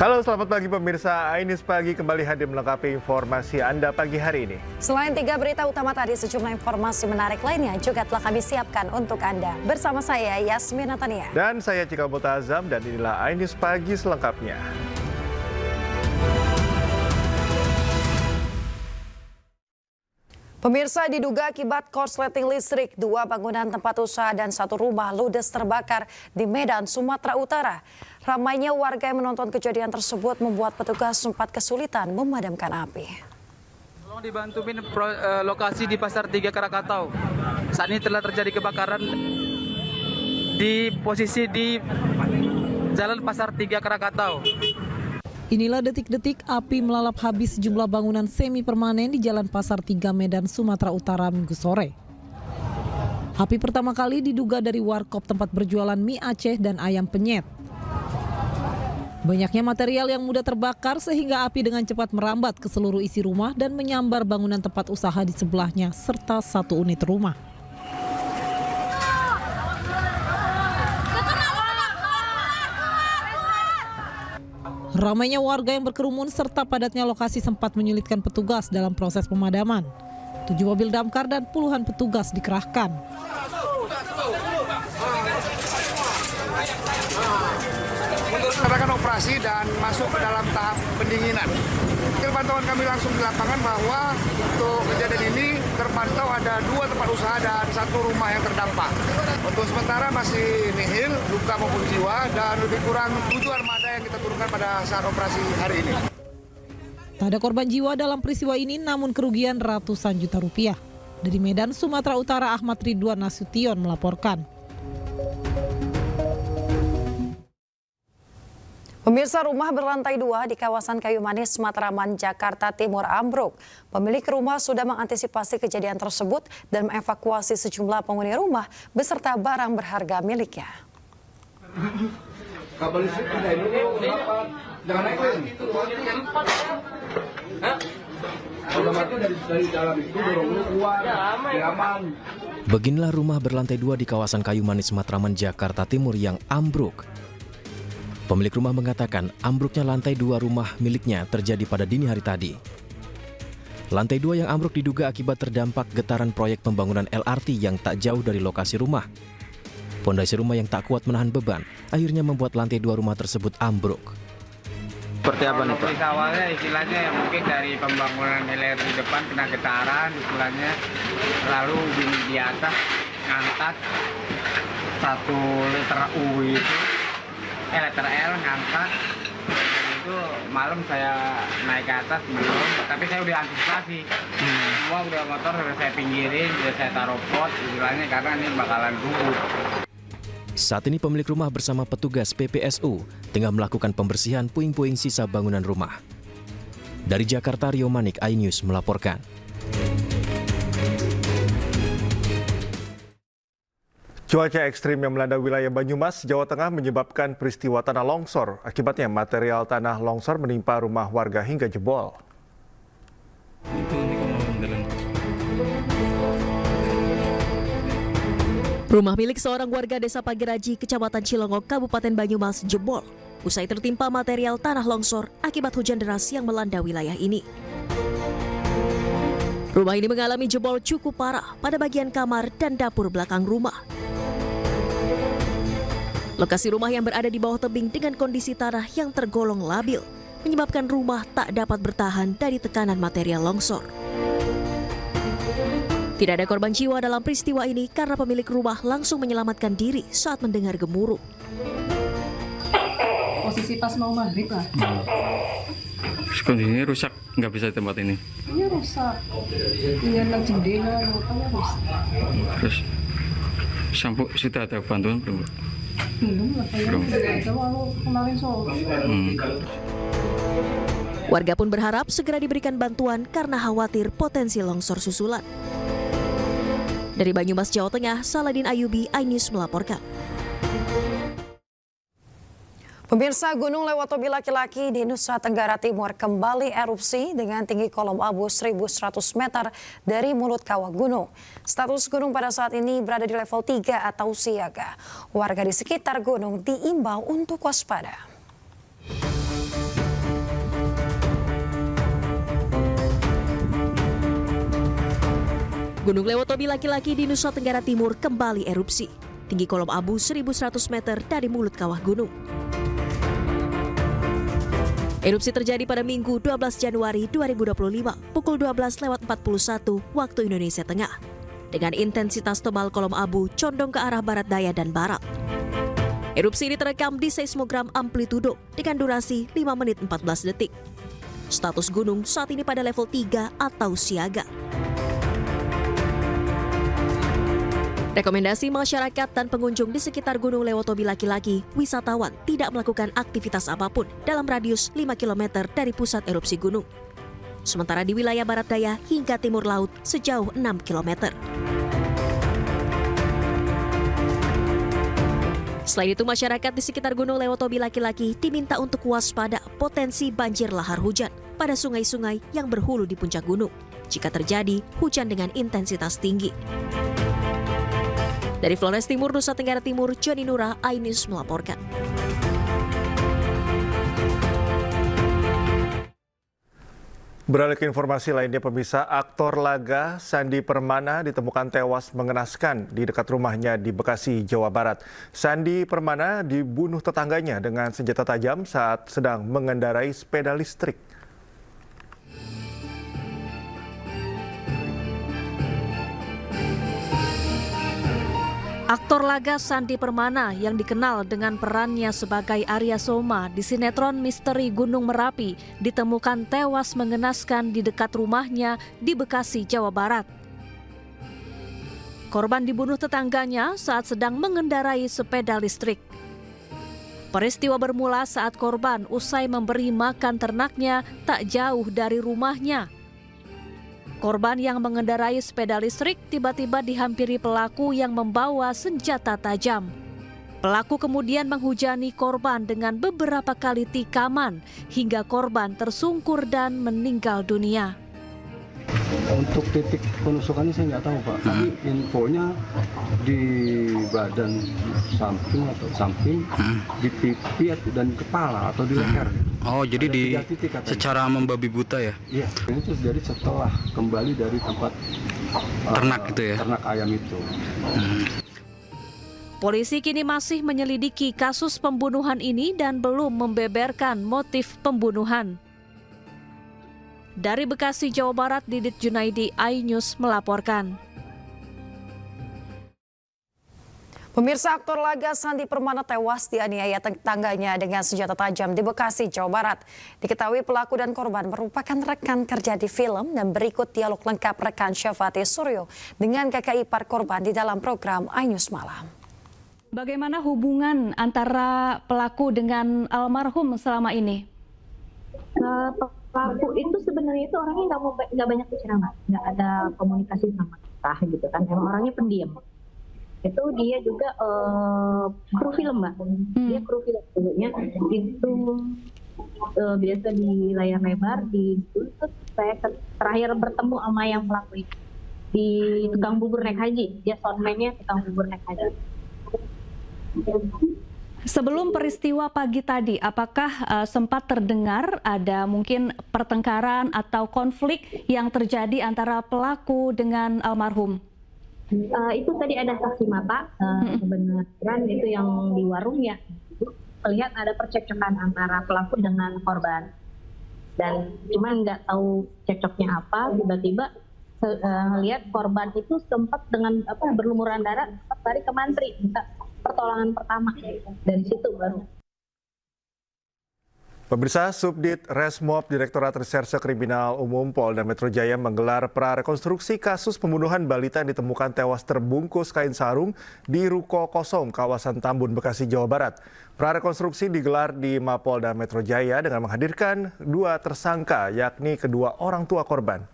Halo, selamat pagi pemirsa. Ainis Pagi kembali hadir melengkapi informasi Anda pagi hari ini. Selain 3 berita utama tadi, sejumlah informasi menarik lainnya juga telah kami siapkan untuk Anda. Bersama saya, Yasmin Natania. Dan saya Cika Mutazam, dan inilah Ainis Pagi selengkapnya. Pemirsa, diduga akibat korsleting listrik, 2 bangunan tempat usaha dan 1 rumah ludes terbakar di Medan, Sumatera Utara. Ramainya warga yang menonton kejadian tersebut membuat petugas sempat kesulitan memadamkan api. Tolong dibantuin lokasi di Pasar 3 Krakatau. Saat ini telah terjadi kebakaran di posisi di Jalan Pasar 3 Krakatau. Inilah detik-detik api melalap habis sejumlah bangunan semi permanen di Jalan Pasar 3 Medan, Sumatera Utara Minggu sore. Api pertama kali diduga dari warkop tempat berjualan mie Aceh dan ayam penyet. Banyaknya material yang mudah terbakar sehingga api dengan cepat merambat ke seluruh isi rumah dan menyambar bangunan tempat usaha di sebelahnya serta 1 unit rumah. Ramainya warga yang berkerumun serta padatnya lokasi sempat menyulitkan petugas dalam proses pemadaman. 7 mobil damkar dan puluhan petugas dikerahkan. Melakukan operasi dan masuk ke dalam tahap pendinginan. Pantauan kami langsung di lapangan bahwa untuk kejadian ini terpantau ada 2 tempat usaha dan 1 rumah yang terdampak. Untuk sementara masih nihil, luka maupun jiwa, dan lebih kurang 7 armada yang kita turunkan pada saat operasi hari ini. Tak ada korban jiwa dalam peristiwa ini, namun kerugian ratusan juta rupiah. Dari Medan, Sumatera Utara, Ahmad Ridwan Nasution melaporkan. Pemirsa, rumah berlantai 2 di kawasan Kayu Manis, Matraman, Jakarta Timur ambruk. Pemilik rumah sudah mengantisipasi kejadian tersebut dan mengevakuasi sejumlah penghuni rumah beserta barang berharga miliknya. Beginilah rumah berlantai 2 di kawasan Kayu Manis, Matraman, Jakarta Timur yang ambruk. Pemilik rumah mengatakan ambruknya lantai 2 rumah miliknya terjadi pada dini hari tadi. Lantai 2 yang ambruk diduga akibat terdampak getaran proyek pembangunan LRT yang tak jauh dari lokasi rumah. Pondasi rumah yang tak kuat menahan beban akhirnya membuat lantai 2 rumah tersebut ambruk. Seperti apa nih Pak? Awalnya istilahnya ya mungkin dari pembangunan LRT di depan kena getaran istilahnya, lalu di atas ngangkat 1 liter U itu. Letter L ngangkat, itu malam saya naik ke atas belum, tapi saya udah antisipasi. Semua udah motor udah saya pinggirin, udah saya taruh pot, istilahnya karena ini bakalan rubuh. Saat ini pemilik rumah bersama petugas PPSU tengah melakukan pembersihan puing-puing sisa bangunan rumah. Dari Jakarta, Rio Manik, iNews melaporkan. Cuaca ekstrim yang melanda wilayah Banyumas, Jawa Tengah menyebabkan peristiwa tanah longsor. Akibatnya material tanah longsor menimpa rumah warga hingga jebol. Rumah milik seorang warga Desa Pagiraji, Kecamatan Cilongok, Kabupaten Banyumas jebol usai tertimpa material tanah longsor akibat hujan deras yang melanda wilayah ini. Rumah ini mengalami jebol cukup parah pada bagian kamar dan dapur belakang rumah. Lokasi rumah yang berada di bawah tebing dengan kondisi tanah yang tergolong labil menyebabkan rumah tak dapat bertahan dari tekanan material longsor. Tidak ada korban jiwa dalam peristiwa ini karena pemilik rumah langsung menyelamatkan diri saat mendengar gemuruh. Posisi pas mau maghrib lah. Kondisinya rusak, nggak bisa di tempat ini? Iya rusak. Iya jendela, rupanya rusak. Terus sampai sudah ada bantuan belum? Belum lah, kemarin sore. Warga pun berharap segera diberikan bantuan karena khawatir potensi longsor susulan. Dari Banyumas, Jawa Tengah, Saladin Ayubi, iNews melaporkan. Pemirsa, Gunung Lewotobi laki-laki di Nusa Tenggara Timur kembali erupsi dengan tinggi kolom abu 1.100 meter dari mulut kawah gunung. Status gunung pada saat ini berada di level 3 atau siaga. Warga di sekitar gunung diimbau untuk waspada. Gunung Lewotobi laki-laki di Nusa Tenggara Timur kembali erupsi. Tinggi kolom abu 1.100 meter dari mulut kawah gunung. Erupsi terjadi pada Minggu 12 Januari 2025 pukul 12:41 waktu Indonesia Tengah. Dengan intensitas tebal kolom abu condong ke arah barat daya dan barat. Erupsi ini terekam di seismogram amplitudo dengan durasi 5 menit 14 detik. Status gunung saat ini pada level 3 atau siaga. Rekomendasi masyarakat dan pengunjung di sekitar Gunung Lewotobi laki-laki, wisatawan tidak melakukan aktivitas apapun dalam radius 5 km dari pusat erupsi gunung. Sementara di wilayah barat daya hingga timur laut sejauh 6 km. Selain itu, masyarakat di sekitar Gunung Lewotobi laki-laki diminta untuk waspada potensi banjir lahar hujan pada sungai-sungai yang berhulu di puncak gunung jika terjadi hujan dengan intensitas tinggi. Dari Flores Timur, Nusa Tenggara Timur, Joni Nura, iNews melaporkan. Beralih ke informasi lainnya, pemirsa, aktor laga Sandi Permana ditemukan tewas mengenaskan di dekat rumahnya di Bekasi, Jawa Barat. Sandi Permana dibunuh tetangganya dengan senjata tajam saat sedang mengendarai sepeda listrik. Aktor laga Sandi Permana yang dikenal dengan perannya sebagai Arya Soma di sinetron Misteri Gunung Merapi ditemukan tewas mengenaskan di dekat rumahnya di Bekasi, Jawa Barat. Korban dibunuh tetangganya saat sedang mengendarai sepeda listrik. Peristiwa bermula saat korban usai memberi makan ternaknya tak jauh dari rumahnya. Korban yang mengendarai sepeda listrik tiba-tiba dihampiri pelaku yang membawa senjata tajam. Pelaku kemudian menghujani korban dengan beberapa kali tikaman hingga korban tersungkur dan meninggal dunia. Untuk titik penusukannya saya nggak tahu, Pak. Tapi infonya di badan samping, di pipi dan kepala atau di leher. Oh, jadi ada di secara membabi buta ya? Iya. Ini terjadi setelah kembali dari tempat ternak itu ya? Ternak ayam itu. Polisi kini masih menyelidiki kasus pembunuhan ini dan belum membeberkan motif pembunuhan. Dari Bekasi, Jawa Barat, Didit Junaidi, iNews melaporkan. Pemirsa, aktor laga Sandi Permana tewas dianiaya tetangganya dengan senjata tajam di Bekasi, Jawa Barat. Diketahui pelaku dan korban merupakan rekan kerja di film dan berikut dialog lengkap rekan Syafati Suryo dengan kakak ipar korban di dalam program iNews Malam. Bagaimana hubungan antara pelaku dengan almarhum selama ini? Pelaku itu sebenarnya itu orangnya nggak banyak bicara, nggak ada komunikasi sama kita gitu kan. Emang orangnya pendiam. Itu dia juga kru film, Mbak. Dia kru film dulunya itu biasa di layar lebar di terus saya terakhir bertemu sama yang pelaku itu di tukang bubur naik haji. Dia soundman-nya tukang bubur naik haji. Sebelum peristiwa pagi tadi, apakah sempat terdengar ada mungkin pertengkaran atau konflik yang terjadi antara pelaku dengan almarhum? Itu tadi ada saksi mata, kebenaran itu yang di warung ya. Melihat ada percekcokan antara pelaku dengan korban. Dan cuma nggak tahu cekcoknya apa, tiba-tiba lihat korban itu sempat dengan berlumuran darah, sempat lari ke mantri, minta pertolongan pertama. Dari situ baru. Pemirsa, Subdit Resmob Direktorat Reserse Kriminal Umum Polda Metro Jaya menggelar prarekonstruksi kasus pembunuhan balita yang ditemukan tewas terbungkus kain sarung di ruko kosong kawasan Tambun, Bekasi, Jawa Barat. Prarekonstruksi digelar di Mapolda Metro Jaya dengan menghadirkan dua tersangka, yakni kedua orang tua korban.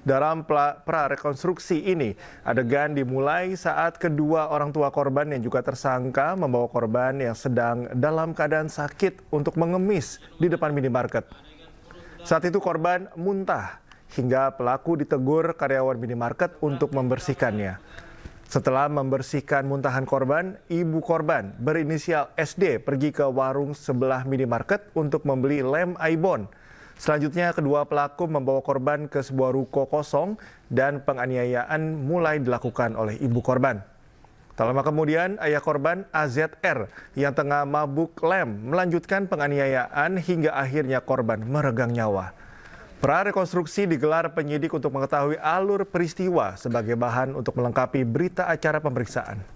Dalam prarekonstruksi ini, adegan dimulai saat kedua orang tua korban yang juga tersangka membawa korban yang sedang dalam keadaan sakit untuk mengemis di depan minimarket. Saat itu korban muntah hingga pelaku ditegur karyawan minimarket untuk membersihkannya. Setelah membersihkan muntahan korban, ibu korban berinisial SD pergi ke warung sebelah minimarket untuk membeli lem Aibon. Selanjutnya, kedua pelaku membawa korban ke sebuah ruko kosong dan penganiayaan mulai dilakukan oleh ibu korban. Tak lama kemudian, ayah korban AZR yang tengah mabuk lem melanjutkan penganiayaan hingga akhirnya korban meregang nyawa. Prarekonstruksi digelar penyidik untuk mengetahui alur peristiwa sebagai bahan untuk melengkapi berita acara pemeriksaan.